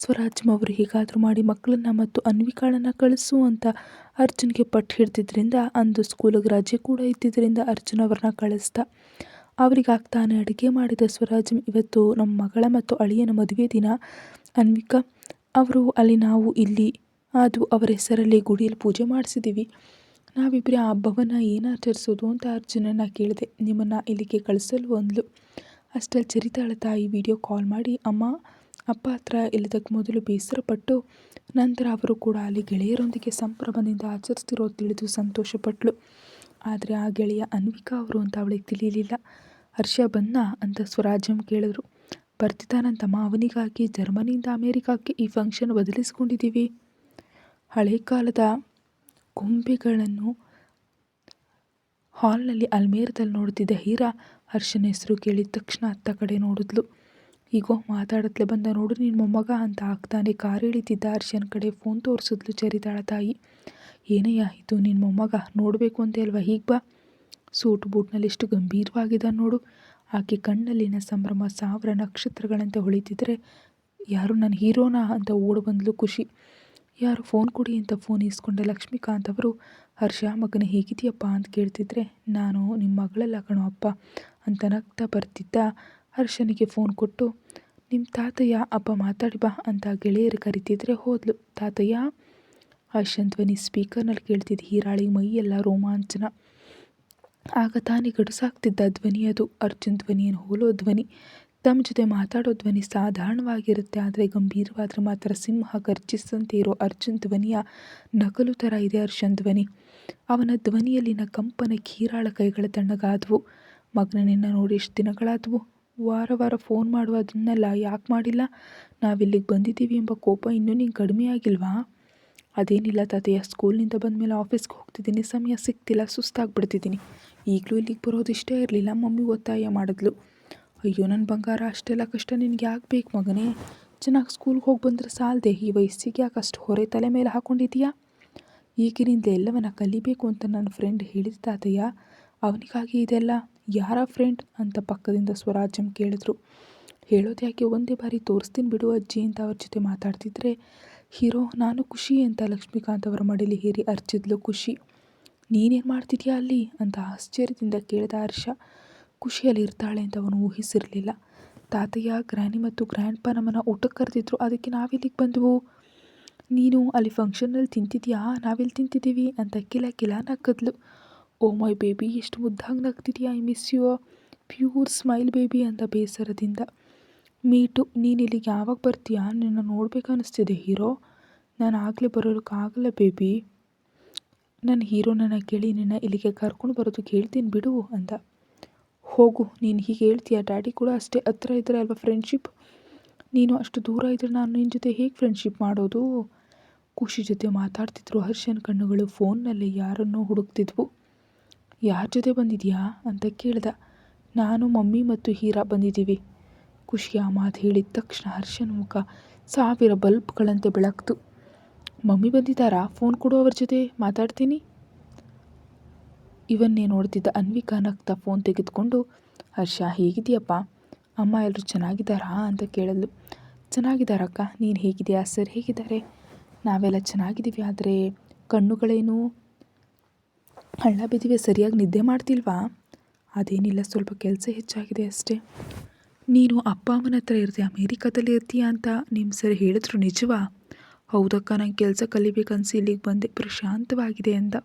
ಸ್ವರಾಜ್ ಅವರು ಹೇಗಾದರೂ ಮಾಡಿ ಮಕ್ಕಳನ್ನ ಮತ್ತು ಅನ್ವಿಕಾಳನ್ನು ಕಳಿಸು ಅಂತ ಅರ್ಜುನ್ಗೆ ಪಟ್ಟು ಹಿಡ್ದಿದ್ರಿಂದ ಅಂದು ಸ್ಕೂಲಿಗೆ ರಜೆ ಕೂಡ ಇದ್ದಿದ್ದರಿಂದ ಅರ್ಜುನ್ ಅವ್ರನ್ನ ಕಳಿಸ್ದ. ಅವರಿಗಾಗ್ತಾನೆ ಅಡುಗೆ ಮಾಡಿದ ಸ್ವರಾಜ್, ಇವತ್ತು ನಮ್ಮ ಮಗಳ ಮತ್ತು ಅಳಿಯನ ಮದುವೆ ದಿನ ಅನ್ವಿಕಾ ಅವರು ಅಲ್ಲಿ, ನಾವು ಇಲ್ಲಿ ಅದು ಅವರ ಹೆಸರಲ್ಲಿ ಗುಡಿಯಲ್ಲಿ ಪೂಜೆ ಮಾಡಿಸಿದ್ದೀವಿ. ನಾವಿಬ್ಬರೇ ಆ ಹಬ್ಬವನ್ನು ಏನು ಆಚರಿಸೋದು ಅಂತ ಅರ್ಜುನನ್ನು ಕೇಳಿದೆ. ನಿಮ್ಮನ್ನು ಇಲ್ಲಿಗೆ ಕಳಿಸಲು ಅಂದ್ಲು. ಅಷ್ಟರಲ್ಲಿ ಚರಿತಾಳ ತಾಯಿ ವಿಡಿಯೋ ಕಾಲ್ ಮಾಡಿ ಅಮ್ಮ ಅಪ್ಪ ಹತ್ರ ಇಲ್ಲದಕ್ಕೆ ಮೊದಲು ಬೇಸರಪಟ್ಟು ನಂತರ ಅವರು ಕೂಡ ಅಲ್ಲಿ ಗೆಳೆಯರೊಂದಿಗೆ ಸಂಭ್ರಮದಿಂದ ಆಚರಿಸ್ತಿರೋದು ತಿಳಿದು ಸಂತೋಷಪಟ್ಟಳು. ಆದರೆ ಆ ಗೆಳೆಯ ಅನ್ವಿಕಾ ಅವರು ಅಂತ ಅವಳಿಗೆ ತಿಳಿಯಲಿಲ್ಲ. ಹರ್ಷ ಬಂದ ಅಂತ ಸ್ವರಾಜ್ಯಂ ಕೇಳಿದ್ರು. ಬರ್ತಿದ್ದಾನಂತಮ್ಮ, ಅವನಿಗಾಗಿ ಜರ್ಮನಿಯಿಂದ ಅಮೇರಿಕಾಕ್ಕೆ ಈ ಫಂಕ್ಷನ್ ಬದಲಿಸ್ಕೊಂಡಿದ್ದೀವಿ. ಹಳೆ ಕಾಲದ ಗೊಂಬೆಗಳನ್ನು ಹಾಲ್ನಲ್ಲಿ ಅಲ್ಮೇರದಲ್ಲಿ ನೋಡ್ತಿದ್ದ ಹೀರಾ ಹರ್ಷನ ಹೆಸರು ಕೇಳಿದ ತಕ್ಷಣ ಅತ್ತ ಕಡೆ ನೋಡಿದ್ಲು. ಈಗೋ ಮಾತಾಡತ್ಲೆ ಬಂದ ನೋಡು ನಿನ್ನ ಮೊಮ್ಮಗ ಅಂತ ಆಗ್ತಾನೆ ಕಾರ್ ಇಳಿತಿದ್ದ ಹರ್ಷನ ಕಡೆ ಫೋನ್ ತೋರಿಸಿದ್ಲು ಚರಿತಾಳ ತಾಯಿ. ಏನಯ್ಯ ಇದು ನಿನ್ನ ಮೊಮ್ಮಗ, ನೋಡಬೇಕು ಅಂತೆ ಅಲ್ವಾ, ಹೀಗೆ ಬಾ. ಸೂಟ್ ಬೂಟ್ನಲ್ಲಿ ಎಷ್ಟು ಗಂಭೀರವಾಗಿದೆ ನೋಡು. ಆಕೆ ಕಣ್ಣಲ್ಲಿನ ಸಂಭ್ರಮ 1000 ನಕ್ಷತ್ರಗಳಂತೆ ಹೊಳಿತಿದ್ರೆ, ಯಾರು ನನ್ನ ಹೀರೋನಾ ಅಂತ ಓಡಿ ಬಂದ್ಲು ಖುಷಿ. ಯಾರು ಫೋನ್ ಕೊಡಿ ಅಂತ ಫೋನ್ ಇಸ್ಕೊಂಡ ಲಕ್ಷ್ಮೀಕಾಂತ್ ಅವರು, ಹರ್ಷ ಮಗನೇ ಹೇಗಿದೆಯಪ್ಪ ಅಂತ ಕೇಳ್ತಿದ್ರೆ, ನಾನು ನಿಮ್ಮ ಮಗಳಲ್ಲ ಕಣೋ ಅಪ್ಪ ಅಂತ ನಗ್ತಾ ಬರ್ತಿದ್ದ ಹರ್ಷನಿಗೆ ಫೋನ್ ಕೊಟ್ಟು, ನಿಮ್ಮ ತಾತಯ್ಯ ಅಪ್ಪ ಮಾತಾಡಿ ಬಾ ಅಂತ ಗೆಳೆಯರು ಕರಿತಿದ್ರೆ ಹೋದ್ಲು. ತಾತಯ್ಯ? ಹರ್ಷನ್ ಧ್ವನಿ ಸ್ಪೀಕರ್ನಲ್ಲಿ ಕೇಳ್ತಿದ್ದ ಹೀರಾಳಿಗೆ ಮೈಯೆಲ್ಲ ರೋಮಾಂಚನ. ಆಗ ತಾನೇ ಗಡುಸಾಗ್ತಿದ್ದ ಧ್ವನಿ ಅದು. ಅರ್ಜುನ್ ಧ್ವನಿಯನ್ನು ಹೋಲೋ ಧ್ವನಿ. ತಮ್ಮ ಜೊತೆ ಮಾತಾಡೋ ಧ್ವನಿ ಸಾಧಾರಣವಾಗಿರುತ್ತೆ, ಆದರೆ ಗಂಭೀರವಾದರೆ ಮಾತ್ರ ಸಿಂಹ ಗರ್ಜಿಸಂತೆ ಇರೋ ಅರ್ಜುನ್ ಧ್ವನಿಯ ನಕಲು ಥರ ಇದೆ ಹರ್ಷನ್ ಧ್ವನಿ. ಅವನ ಧ್ವನಿಯಲ್ಲಿನ ಕಂಪನಕ್ಕೆ ಹೀರಾಳ ಕೈಗಳ ತಣ್ಣಗಾದವು. ಮಗನ ನಿನ್ನ ನೋಡಿ ಎಷ್ಟು ದಿನಗಳಾದವು, ವಾರ ವಾರ ಫೋನ್ ಮಾಡುವುದನ್ನೆಲ್ಲ ಯಾಕೆ ಮಾಡಿಲ್ಲ? ನಾವಿಲ್ಲಿಗೆ ಬಂದಿದ್ದೀವಿ ಎಂಬ ಕೋಪ ಇನ್ನೂ ನಿಂಗೆ ಕಡಿಮೆ ಆಗಿಲ್ವಾ? ಅದೇನಿಲ್ಲ ತಾತಯ್ಯ, ಸ್ಕೂಲ್ನಿಂದ ಬಂದಮೇಲೆ ಆಫೀಸ್ಗೆ ಹೋಗ್ತಿದ್ದೀನಿ, ಸಮಯ ಸಿಗ್ತಿಲ್ಲ, ಸುಸ್ತಾಗ್ಬಿಡ್ತಿದ್ದೀನಿ. ಈಗಲೂ ಇಲ್ಲಿಗೆ ಬರೋದು ಇಷ್ಟ ಇರಲಿಲ್ಲ, ಮಮ್ಮಿ ಒತ್ತಾಯ ಮಾಡಿದ್ಲು. ಅಯ್ಯೋ ನನ್ನ ಬಂಗಾರ, ಅಷ್ಟೆಲ್ಲ ಕಷ್ಟ ನಿನಗೆ ಯಾಕೆ ಬೇಕು ಮಗನೇ? ಚೆನ್ನಾಗಿ ಸ್ಕೂಲ್ಗೆ ಹೋಗಿ ಬಂದರೆ ಸಾಲದೆ, ಈ ವಯಸ್ಸಿಗೆ ಯಾಕೆ ಅಷ್ಟು ಹೊರೆ ತಲೆ ಮೇಲೆ ಹಾಕ್ಕೊಂಡಿದ್ದೀಯಾ? ಈಗಿನಿಂದ ಎಲ್ಲವನ್ನ ಕಲಿಬೇಕು ಅಂತ ನನ್ನ ಫ್ರೆಂಡ್ ಹೇಳಿದ ತಾತಯ್ಯ, ಅವನಿಗಾಗಿ ಇದೆಲ್ಲ. ಯಾರ ಫ್ರೆಂಡ್ ಅಂತ ಪಕ್ಕದಿಂದ ಸ್ವರಾಜ್ಯಂ ಕೇಳಿದ್ರು. ಹೇಳೋದು ಯಾಕೆ, ಒಂದೇ ಬಾರಿ ತೋರಿಸ್ತೀನಿ ಬಿಡು ಅಜ್ಜಿ ಅಂತ ಅವ್ರ ಜೊತೆ ಮಾತಾಡ್ತಿದ್ರೆ, ಹೀರೋ ನಾನು ಖುಷಿ ಅಂತ ಲಕ್ಷ್ಮೀಕಾಂತ್ ಅವರ ಮಡಿಲಿ ಹೇರಿ ಅರ್ಚಿದ್ಲು ಖುಷಿ. ನೀನೇನು ಮಾಡ್ತಿದ್ಯಾ ಅಲ್ಲಿ ಅಂತ ಆಶ್ಚರ್ಯದಿಂದ ಕೇಳಿದ ಹರ್ಷ. ಖುಷಿಯಲ್ಲಿ ಇರ್ತಾಳೆ ಅಂತ ಅವನು ಊಹಿಸಿರಲಿಲ್ಲ. ತಾತಯ್ಯ, ಗ್ರ್ಯಾನಿ ಮತ್ತು ಗ್ರ್ಯಾಂಡ್ಪ ನಮ್ಮನ್ನು ಊಟಕ್ಕೆ ಕರೆದಿದ್ರು, ಅದಕ್ಕೆ ನಾವಿಲ್ಲಿಗೆ ಬಂದವು. ನೀನು ಅಲ್ಲಿ ಫಂಕ್ಷನ್ನಲ್ಲಿ ತಿಂತಿದ್ಯಾ, ನಾವೆಲ್ಲಿ ತಿಂತಿದ್ದೀವಿ ಅಂತ ಕಿಲ ಕಿಲ ನಕ್ಕದ್ಲು. ಓ ಮೈ ಬೇಬಿ, ಎಷ್ಟು ಮುದ್ದಾಗಿ ನಗ್ತಿದ್ಯಾ, I miss you, pure smile baby ಅಂತ ಬೇಸರದಿಂದ. ಮೀಟು, ನೀನು ಇಲ್ಲಿಗೆ ಯಾವಾಗ ಬರ್ತೀಯಾ, ನಿನ್ನ ನೋಡ್ಬೇಕು ಅನ್ನಿಸ್ತಿದೆ ಹೀರೋ. ನಾನು ಆಗಲೇ ಬರೋಕ್ಕಾಗಲ್ಲ ಬೇಬಿ. ನನ್ನ ಹೀರೋನನ್ನು ಕೇಳಿ ನಿನ್ನ ಇಲ್ಲಿಗೆ ಕರ್ಕೊಂಡು ಬರೋದಕ್ಕೆ ಹೇಳ್ತೀನಿ ಬಿಡು ಅಂದ. ಹೋಗು, ನೀನು ಹೀಗೆ ಹೇಳ್ತೀಯ, ಡ್ಯಾಡಿ ಕೂಡ ಅಷ್ಟೇ ಹತ್ರ ಇದ್ದರೆ ಅಲ್ವಾ ಫ್ರೆಂಡ್ಶಿಪ್. ನೀನು ಅಷ್ಟು ದೂರ ಇದ್ದರೆ ನಾನು ನಿನ್ನ ಜೊತೆ ಹೇಗೆ ಫ್ರೆಂಡ್ಶಿಪ್ ಮಾಡೋದು? ಖುಷಿ ಜೊತೆ ಮಾತಾಡ್ತಿದ್ರು ಹರ್ಷನ್ ಕಣ್ಣುಗಳು ಫೋನ್ನಲ್ಲಿ ಯಾರನ್ನೋ ಹುಡುಕ್ತಿದ್ವು. ಯಾರ ಜೊತೆ ಬಂದಿದ್ಯಾ ಅಂತ ಕೇಳ್ದ. ನಾನು, ಮಮ್ಮಿ ಮತ್ತು ಹೀರಾ ಬಂದಿದ್ದೀವಿ. ಖುಷಿಯ ಮಾತು ಹೇಳಿದ ತಕ್ಷಣ ಹರ್ಷನ ಮುಖ 1000 ಬಲ್ಬ್ಗಳಂತೆ ಬೆಳಗ್ತು. ಮಮ್ಮಿ ಬಂದಿದ್ದಾರಾ? ಫೋನ್ ಕೊಡು, ಅವ್ರ ಜೊತೆ ಮಾತಾಡ್ತೀನಿ. ಇವನ್ನೇ ನೋಡ್ತಿದ್ದ ಅನ್ವಿಕಾ ನಗ್ತಾ ಫೋನ್ ತೆಗೆದುಕೊಂಡು, ಹರ್ಷ ಹೇಗಿದೆಯಪ್ಪ, ಅಮ್ಮ ಎಲ್ಲರೂ ಚೆನ್ನಾಗಿದ್ದಾರಾ ಅಂತ ಕೇಳಲು. ಚೆನ್ನಾಗಿದ್ದಾರಕ್ಕ, ನೀನು ಹೇಗಿದೆಯಾ, ಸರ್ ಹೇಗಿದ್ದಾರೆ, ನಾವೆಲ್ಲ ಚೆನ್ನಾಗಿದ್ದೀವಿ. ಆದರೆ ಕಣ್ಣುಗಳೇನು ಹಳ್ಳ ಬಿದ್ದಿವೆ, ಸರಿಯಾಗಿ ನಿದ್ದೆ ಮಾಡ್ತಿಲ್ವಾ? ಅದೇನಿಲ್ಲ, ಸ್ವಲ್ಪ ಕೆಲಸ ಹೆಚ್ಚಾಗಿದೆ ಅಷ್ಟೇ. ನೀನು ಅಪ್ಪ ಅಮ್ಮನ ಹತ್ರ ಇರ್ತೀಯ, ಅಮೇರಿಕಾದಲ್ಲಿ ಇರ್ತೀಯ ಅಂತ ನಿಮ್ಮ ಸರ್ ಹೇಳಿದ್ರು, ನಿಜವಾ? ಹೌದಕ್ಕ, ನಂಗೆ ಕೆಲಸ ಕಲಿಬೇಕನ್ಸಿ ಇಲ್ಲಿಗೆ ಬಂದೆ, ಪ್ರಶಾಂತವಾಗಿದೆ ಅಂದ.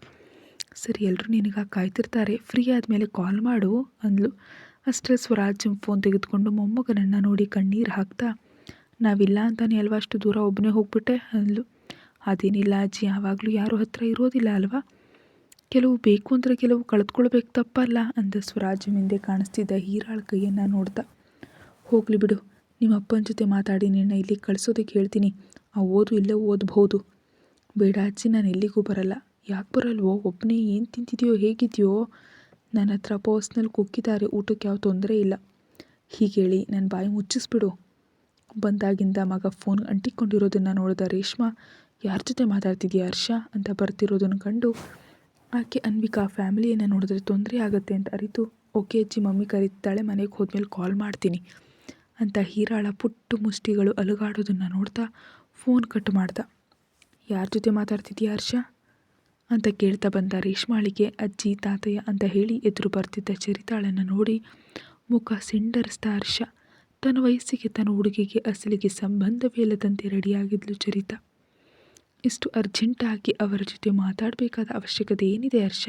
ಸರಿ, ಎಲ್ಲರೂ ನಿನಗಾಗಿ ಕಾಯ್ತಿರ್ತಾರೆ, ಫ್ರೀ ಆದಮೇಲೆ ಕಾಲ್ ಮಾಡು ಅಂದ್ಲು. ಅಷ್ಟೇ ಸ್ವರಾಜ್ ಫೋನ್ ತೆಗೆದುಕೊಂಡು ಮೊಮ್ಮಗನನ್ನು ನೋಡಿ ಕಣ್ಣೀರು ಹಾಕ್ತಾ, ನಾವಿಲ್ಲ ಅಂತಾನೆ ಅಲ್ವಾ ಅಷ್ಟು ದೂರ ಒಬ್ಬನೇ ಹೋಗ್ಬಿಟ್ಟೆ ಅಂದ್ಲು. ಅದೇನಿಲ್ಲ ಅಜ್ಜಿ, ಯಾವಾಗಲೂ ಯಾರೂ ಹತ್ರ ಇರೋದಿಲ್ಲ ಅಲ್ವಾ, ಕೆಲವು ಬೇಕು ಅಂದರೆ ಕೆಲವು ಕಳೆದುಕೊಳ್ಬೇಕು, ತಪ್ಪಲ್ಲ ಅಂದ ಸ್ವರಾಜ್ ಹಿಂದೆ ಕಾಣಿಸ್ತಿದ್ದ ಹೀರಾಳ ಕೈಯನ್ನು ನೋಡ್ತಾ. ಹೋಗಲಿ ಬಿಡು, ನಿಮ್ಮ ಅಪ್ಪನ ಜೊತೆ ಮಾತಾಡಿ ನಿನ್ನ ಇಲ್ಲಿಗೆ ಕಳಿಸೋದಕ್ಕೆ ಹೇಳ್ತೀನಿ, ಆ ಓದು ಇಲ್ಲೇ ಓದಬಹುದು. ಬೇಡ ಅಜ್ಜಿ, ನಾನು ಎಲ್ಲಿಗೂ ಬರಲ್ಲ. ಯಾಕೆ ಬರಲ್ವೋ, ಒಬ್ಬನೇ ಏನು ತಿಂತಿದೆಯೋ, ಹೇಗಿದೆಯೋ, ನನ್ನ ಹತ್ರ ಪರ್ಸ್ನಲ್ ಕುಕ್ಕಿದ್ದಾರೆ, ಊಟಕ್ಕೆ ಯಾವ ತೊಂದರೆ ಇಲ್ಲ. ಹೀಗೆ ಹೇಳಿ ನನ್ನ ಬಾಯಿ ಮುಚ್ಚಿಸ್ಬಿಡು. ಬಂದಾಗಿಂದ ಮಗ ಫೋನ್ ಅಂಟಿಕೊಂಡಿರೋದನ್ನು ನೋಡಿದ ರೇಷ್ಮಾ, ಯಾರ ಜೊತೆ ಮಾತಾಡ್ತಿದ್ಯಾ ಹರ್ಷ ಅಂತ ಬರ್ತಿರೋದನ್ನು ಕಂಡು ಆಕೆ ಅನ್ವಿಕಾ ಫ್ಯಾಮಿಲಿಯನ್ನು ನೋಡಿದ್ರೆ ತೊಂದರೆ ಆಗುತ್ತೆ ಅಂತ ಅರಿತು, ಓಕೆ ಅಜ್ಜಿ, ಮಮ್ಮಿ ಕರೀತಿದ್ದಾಳೆ, ಮನೆಗೆ ಹೋದ್ಮೇಲೆ ಕಾಲ್ ಮಾಡ್ತೀನಿ ಅಂತ ಹೀರಾಳ ಪುಟ್ಟು ಮುಷ್ಟಿಗಳು ಅಲುಗಾಡೋದನ್ನು ನೋಡ್ತಾ ಫೋನ್ ಕಟ್ ಮಾಡ್ದ. ಯಾರ ಜೊತೆ ಮಾತಾಡ್ತಿದ್ಯಾ ಹರ್ಷ ಅಂತ ಕೇಳ್ತಾ ಬಂದ ರೇಷ್ಮಾಳಿಗೆ ಅಜ್ಜಿ ತಾತಯ್ಯ ಅಂತ ಹೇಳಿ ಎದುರು ಬರ್ತಿದ್ದ ಚರಿತಾಳನ್ನು ನೋಡಿ ಮುಖ ಸಿಂಡರಿಸ್ತಾ ಹರ್ಷ. ತನ್ನ ವಯಸ್ಸಿಗೆ ತನ್ನ ಹುಡುಗಿಗೆ ಅಸಲಿಗೆ ಸಂಬಂಧವೇ ಇಲ್ಲದಂತೆ ರೆಡಿಯಾಗಿದ್ಲು ಚರಿತಾ. ಇಷ್ಟು ಅರ್ಜೆಂಟಾಗಿ ಅವರ ಜೊತೆ ಮಾತಾಡಬೇಕಾದ ಅವಶ್ಯಕತೆ ಏನಿದೆ ಹರ್ಷ?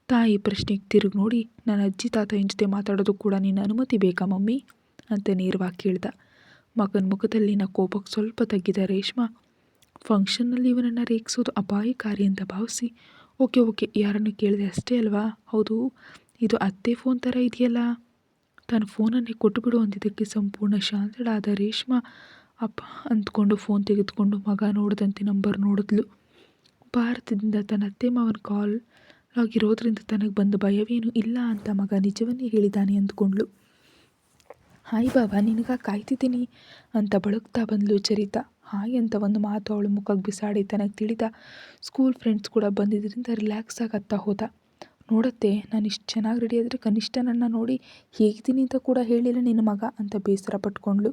ತಾಯಿ ಪ್ರಶ್ನೆಗೆ ತಿರುಗಿ ನೋಡಿ, ನನ್ನ ಅಜ್ಜಿ ತಾತಯ್ಯನ ಜೊತೆ ಮಾತಾಡೋದು ಕೂಡ ನಿನ್ನ ಅನುಮತಿ ಬೇಕಾ ಮಮ್ಮಿ ಅಂತ ನೇರವಾಗಿ ಕೇಳ್ದ. ಮಗನ ಮುಖದಲ್ಲಿನ ಕೋಪಕ್ಕೆ ಸ್ವಲ್ಪ ತಗ್ಗಿದ ರೇಷ್ಮಾ, ಫಂಕ್ಷನ್ನಲ್ಲಿ ಇವನನ್ನು ರೇಗಿಸೋದು ಅಪಾಯಕಾರಿ ಅಂತ ಭಾವಿಸಿ, ಓಕೆ ಯಾರನ್ನು ಕೇಳಿದೆ ಅಷ್ಟೇ ಅಲ್ವಾ, ಹೌದು ಇದು ಅತ್ತೆ ಫೋನ್ ಥರ ಇದೆಯಲ್ಲ, ತನ್ನ ಫೋನನ್ನೇ ಕೊಟ್ಟುಬಿಡು ಅಂದಿದ್ದಕ್ಕೆ ಸಂಪೂರ್ಣ ಶಾಂತಳಾದ ರೇಷ್ಮಾ ಅಪ್ಪ ಅಂದ್ಕೊಂಡು ಫೋನ್ ತೆಗೆದುಕೊಂಡು ಮಗ ನೋಡಿದಂತೆ ನಂಬರ್ ನೋಡಿದ್ಲು. ಭಾರತದಿಂದ ತನ್ನ ಅತ್ತೆ ಮಾವನ ಕಾಲ್ ಆಗಿರೋದ್ರಿಂದ ತನಗೆ ಬಂದ ಭಯವೇನೂ ಇಲ್ಲ ಅಂತ ಮಗ ನಿಜವನ್ನೇ ಹೇಳಿದ್ದಾನೆ ಅಂದ್ಕೊಂಡ್ಳು. ಹಾಯ್ ಬಾಬಾ, ನಿನಗಾಗಿ ಕಾಯ್ತಿದ್ದೀನಿ ಅಂತ ಬಳಗ್ತಾ ಬಂದ್ಲು ಚರಿತಾ. ಹಾಯ್ ಅಂತ ಒಂದು ಮಾತು ಅವಳು ಮುಖಕ್ಕೆ ಬಿಸಾಡಿ ತನಗೆ ತಿಳಿದ ಸ್ಕೂಲ್ ಫ್ರೆಂಡ್ಸ್ ಕೂಡ ಬಂದಿದ್ದರಿಂದ ರಿಲ್ಯಾಕ್ಸ್ ಆಗತ್ತಾ ಹೋದ. ನೋಡತ್ತೆ, ನಾನು ಇಷ್ಟು ಚೆನ್ನಾಗಿ ರೆಡಿ ಆದರೆ ಕನಿಷ್ಠ ನನ್ನ ನೋಡಿ ಹೇಗಿದ್ದೀನಿ ಅಂತ ಕೂಡ ಹೇಳಿಲ್ಲ ನಿನ್ನ ಮಗ ಅಂತ ಬೇಸರ ಪಟ್ಕೊಂಡ್ಳು.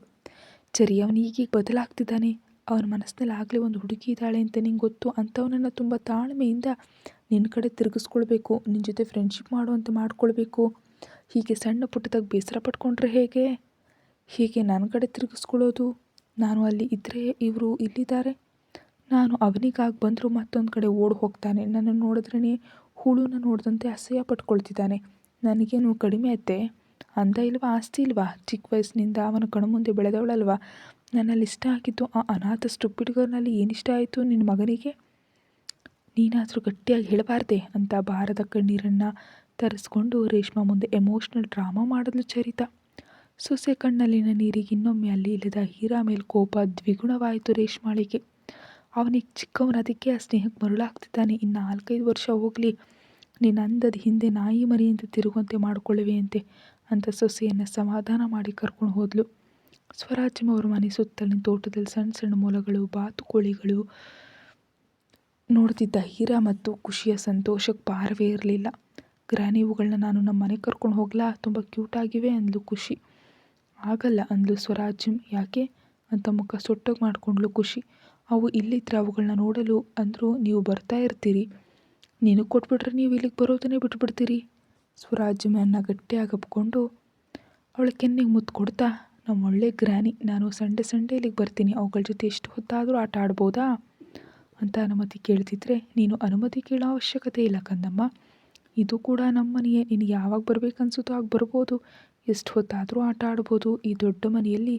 ಸರಿ, ಅವನು ಈಗೀಗ ಬದಲಾಗ್ತಿದ್ದಾನೆ, ಅವನ ಮನಸ್ಸಿನಲ್ಲಿ ಆಗಲೇ ಒಂದು ಹುಡುಗಿ ಇದ್ದಾಳೆ ಅಂತ ನಿಂಗೆ ಗೊತ್ತು, ಅಂಥವನನ್ನು ತುಂಬ ತಾಳ್ಮೆಯಿಂದ ನಿನ್ನ ಕಡೆ ತಿರುಗಿಸ್ಕೊಳ್ಬೇಕು, ನಿನ್ನ ಜೊತೆ ಫ್ರೆಂಡ್ಶಿಪ್ ಮಾಡುವಂತೆ ಮಾಡ್ಕೊಳ್ಬೇಕು. ಹೀಗೆ ಸಣ್ಣ ಪುಟ್ಟದಾಗ ಬೇಸರ ಪಟ್ಕೊಂಡ್ರೆ ಹೇಗೆ? ಹೀಗೆ ನನ್ನ ಕಡೆ ತಿರುಗಿಸ್ಕೊಳ್ಳೋದು, ನಾನು ಅಲ್ಲಿ ಇದ್ದರೆ ಇವರು ಇಲ್ಲಿದ್ದಾರೆ, ನಾನು ಅವನಿಗಾಗಿ ಬಂದರೂ ಮತ್ತೊಂದು ಕಡೆ ಓಡಿ ಹೋಗ್ತಾನೆ, ನನ್ನನ್ನು ನೋಡಿದ್ರೇ ಹುಳುನ ನೋಡಿದಂತೆ ಅಸಹ್ಯ ಪಟ್ಕೊಳ್ತಿದ್ದಾನೆ. ನನಗೇನು ಕಡಿಮೆ ಅತ್ತೆ, ಅಂದ ಇಲ್ವಾ, ಆಸ್ತಿ ಇಲ್ವಾ, ಚಿಕ್ಕ ವಯಸ್ಸಿನಿಂದ ಅವನ ಕಣ್ಮುಂದೆ ಬೆಳೆದವಳಲ್ವ, ನನ್ನಲ್ಲಿ ಇಷ್ಟ ಆಗಿದ್ದು ಆ ಅನಾಥ ಸ್ಟುಪಿಡ್ಗರ್ನಲ್ಲಿ ಏನಿಷ್ಟ ಆಯಿತು ನಿನ್ನ ಮಗನಿಗೆ? ನೀನಾದರೂ ಗಟ್ಟಿಯಾಗಿ ಹೇಳಬಾರ್ದೆ ಅಂತ ಬಾರದ ಕಣ್ಣೀರನ್ನು ತರಿಸ್ಕೊಂಡು ರೇಷ್ಮಾ ಮುಂದೆ ಎಮೋಷ್ನಲ್ ಡ್ರಾಮಾ ಮಾಡಿದ್ಲು ಚರಿತಾ. ಸೊಸೆ ಕಣ್ಣಲ್ಲಿನ ನೀರಿಗೆ ಇನ್ನೊಮ್ಮೆ ಅಲ್ಲಿ ಇಲ್ಲದ ಹೀರಾ ಮೇಲೆ ಕೋಪ ದ್ವಿಗುಣವಾಯಿತು ರೇಷ್ಮಾಳಿಗೆ. ಅವನಿಗೆ ಚಿಕ್ಕವನು, ಅದಕ್ಕೆ ಆ ಸ್ನೇಹಕ್ಕೆ ಮರುಳಾಗ್ತಿದ್ದಾನೆ, ಇನ್ನು 4-5 ವರ್ಷ ಹೋಗಲಿ, ನಿನ್ನ ಅಂದದ ಹಿಂದೆ ನಾಯಿ ಮರಿಯಂತೆ ತಿರುಗುವಂತೆ ಮಾಡಿಕೊಳ್ಳುವೆಯಂತೆ ಅಂತ ಸೊಸೆಯನ್ನು ಸಮಾಧಾನ ಮಾಡಿ ಕರ್ಕೊಂಡು ಹೋದ್ಲು. ಸ್ವರಾಜ್ಯಂ ಅವರ ಮನೆ ಸುತ್ತಲಿನ ತೋಟದಲ್ಲಿ ಸಣ್ಣ ಸಣ್ಣ ಮೊಲಗಳು, ಬಾತುಕೋಳಿಗಳು ನೋಡ್ತಿದ್ದ ಹೀರಾ ಮತ್ತು ಖುಷಿಯ ಸಂತೋಷಕ್ಕೆ ಪಾರವೇ ಇರಲಿಲ್ಲ. ಗ್ರಾನಿ, ಇವುಗಳನ್ನ ನಾನು ನಮ್ಮ ಮನೆಗೆ ಕರ್ಕೊಂಡು ಹೋಗ್ಲಾ, ತುಂಬ ಕ್ಯೂಟಾಗಿವೆ ಅಂದ್ಲು ಖುಷಿ. ಆಗಲ್ಲ ಅಂದ್ಲು ಸ್ವರಾಜ್ಯಂ. ಯಾಕೆ ಅಂತ ಮುಖ ಸೊಟ್ಟಗೆ ಮಾಡಿಕೊಂಡ್ಲು ಖುಷಿ. ಅವು ಇಲ್ಲಿದ್ದರೆ ಅವುಗಳನ್ನ ನೋಡಲು ಅಂದರೂ ನೀವು ಬರ್ತಾ ಇರ್ತೀರಿ, ನಿನಗೆ ಕೊಟ್ಬಿಟ್ರೆ ನೀವು ಇಲ್ಲಿಗೆ ಬರೋದನ್ನೇ ಬಿಟ್ಬಿಡ್ತೀರಿ. ಸ್ವರಾಜ್ಯಮನ್ನು ಗಟ್ಟಿಯಾಗಿ ಅಪ್ಕೊಂಡು ಅವಳ ಕೆನ್ನೆಗೆ ಮುತ್ತು ಕೊಡ್ತಾ, ನಮ್ಮ ಒಳ್ಳೆ ಗ್ರಾನಿ, ನಾನು ಸಂಡೇ ಇಲ್ಲಿಗೆ ಬರ್ತೀನಿ, ಅವುಗಳ ಜೊತೆ ಎಷ್ಟು ಹೊತ್ತಾದರೂ ಆಟ ಆಡ್ಬೋದಾ ಅಂತ ಅನುಮತಿ ಕೇಳ್ತಿದ್ರೆ, ನೀನು ಅನುಮತಿ ಕೇಳೋ ಅವಶ್ಯಕತೆ ಇಲ್ಲ ಕಂದಮ್ಮ, ಇದು ಕೂಡ ನಮ್ಮ ಮನೆಯೇ, ನಿನಗೆ ಯಾವಾಗ ಬರ್ಬೇಕನ್ಸುತ್ತೋ ಆಗ ಬರ್ಬೋದು, ಎಷ್ಟು ಹೊತ್ತಾದರೂ ಆಟ ಆಡ್ಬೋದು, ಈ ದೊಡ್ಡ ಮನೆಯಲ್ಲಿ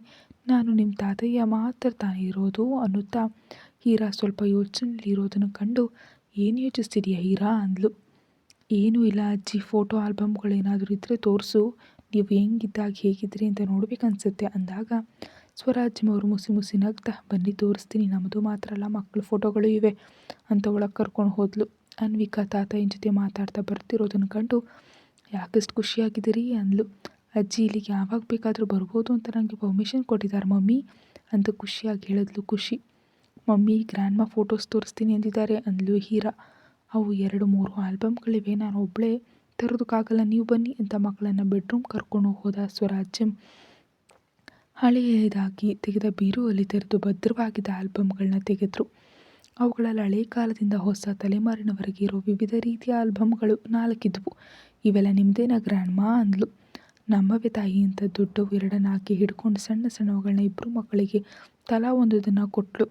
ನಾನು ನಿಮ್ಮ ತಾತಯ್ಯ ಮಾತ್ರ ತಾನೇ ಇರೋದು ಅನ್ನುತ್ತಾ ಹೀರಾ ಸ್ವಲ್ಪ ಯೋಚನೆಯಲ್ಲಿ ಇರೋದನ್ನು ಕಂಡು, ಏನು ಯೋಚಿಸ್ತಿದೆಯಾ ಹೀರಾ ಅಂದ್ಲು. ಏನೂ ಇಲ್ಲ ಅಜ್ಜಿ, ಫೋಟೋ ಆಲ್ಬಮ್ಗಳೇನಾದರೂ ಇದ್ದರೆ ತೋರಿಸು, ನೀವು ಹೆಂಗಿದ್ದಾಗ ಹೇಗಿದ್ರಿ ಅಂತ ನೋಡ್ಬೇಕನ್ಸುತ್ತೆ ಅಂದಾಗ ಸ್ವರಾಜ್ಯಂ ಅವರು ಮುಸಿ ನಗ್ತಾ, ಬನ್ನಿ ತೋರಿಸ್ತೀನಿ, ನಮ್ಮದು ಮಾತ್ರ ಅಲ್ಲ ಮಕ್ಕಳ ಫೋಟೋಗಳು ಇವೆ ಅಂತ ಒಳಗೆ ಕರ್ಕೊಂಡು ಹೋದ್ಲು. ಅನ್ವಿಕಾ ತಾತಯ್ಯನ ಜೊತೆ ಮಾತಾಡ್ತಾ ಬರ್ತಿರೋದನ್ನು ಕಂಡು, ಯಾಕಷ್ಟು ಖುಷಿಯಾಗಿದ್ದೀರಿ ಅಂದ್ಲು. ಅಜ್ಜಿ, ಇಲ್ಲಿಗೆ ಯಾವಾಗ ಬೇಕಾದರೂ ಬರ್ಬೋದು ಅಂತ ನನಗೆ ಪರ್ಮಿಷನ್ ಕೊಟ್ಟಿದ್ದಾರೆ ಮಮ್ಮಿ ಅಂತ ಖುಷಿಯಾಗಿ ಹೇಳಿದ್ಲು ಖುಷಿ. ಮಮ್ಮಿ ಗ್ರ್ಯಾಂಡ್ಮಾ ಫೋಟೋಸ್ ತೋರಿಸ್ತೀನಿ ಅಂದಿದ್ದಾರೆ ಅಂದ್ಲು ಹೀರಾ. ಅವು 2-3 ಆಲ್ಬಮ್ಗಳಿವೆ. ನಾನು ಒಬ್ಬಳೇ ತರೋದಕ್ಕಾಗಲ್ಲ, ನೀವು ಬನ್ನಿ ಅಂತ ಮಕ್ಕಳನ್ನು ಬೆಡ್ರೂಮ್ ಕರ್ಕೊಂಡು ಹೋದ ಸ್ವರಾಜ್ಯಂ ಹಳೆಯದಾಗಿ ತೆಗೆದ ಬೀರುವಲ್ಲಿ ತೆರೆದು ಭದ್ರವಾಗಿದ್ದ ಆಲ್ಬಮ್ಗಳನ್ನ ತೆಗೆದ್ರು. ಅವುಗಳಲ್ಲಿ ಹಳೆ ಕಾಲದಿಂದ ಹೊಸ ತಲೆಮಾರಿನವರೆಗೆ ಇರೋ ವಿವಿಧ ರೀತಿಯ ಆಲ್ಬಮ್ಗಳು 4 ಇದ್ವು. ಇವೆಲ್ಲ ನಿಮ್ಮದೇನಾ ಗ್ರ್ಯಾಂಡ್ಮಾ ಅಂದ್ಲು. ನಮ್ಮವೇ ತಾಯಿ ಅಂತ ದೊಡ್ಡವು 2 ಹಾಕಿ ಹಿಡ್ಕೊಂಡು ಸಣ್ಣ ಸಣ್ಣವುಗಳನ್ನ 2 ಮಕ್ಕಳಿಗೆ ತಲಾ ಒಂದೊಂದನ್ನು ಕೊಟ್ಲು.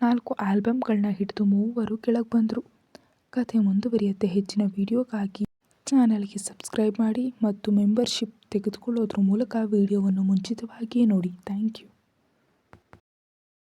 4 ಆಲ್ಬಮ್ಗಳನ್ನ ಹಿಡಿದು ಮೂವರು ಕೆಳಗೆ ಬಂದರು. ಕಥೆ ಮುಂದುವರಿಯುತ್ತೆ. ಹೆಚ್ಚಿನ ವಿಡಿಯೋಗಾಗಿ ಚಾನಲ್ಗೆ ಸಬ್ಸ್ಕ್ರೈಬ್ ಮಾಡಿ ಮತ್ತು ಮೆಂಬರ್ಶಿಪ್ ತೆಗೆದುಕೊಳ್ಳೋದ್ರ ಮೂಲಕ ವಿಡಿಯೋವನ್ನು ಮುಂಚಿತವಾಗಿಯೇ ನೋಡಿ. Thank you.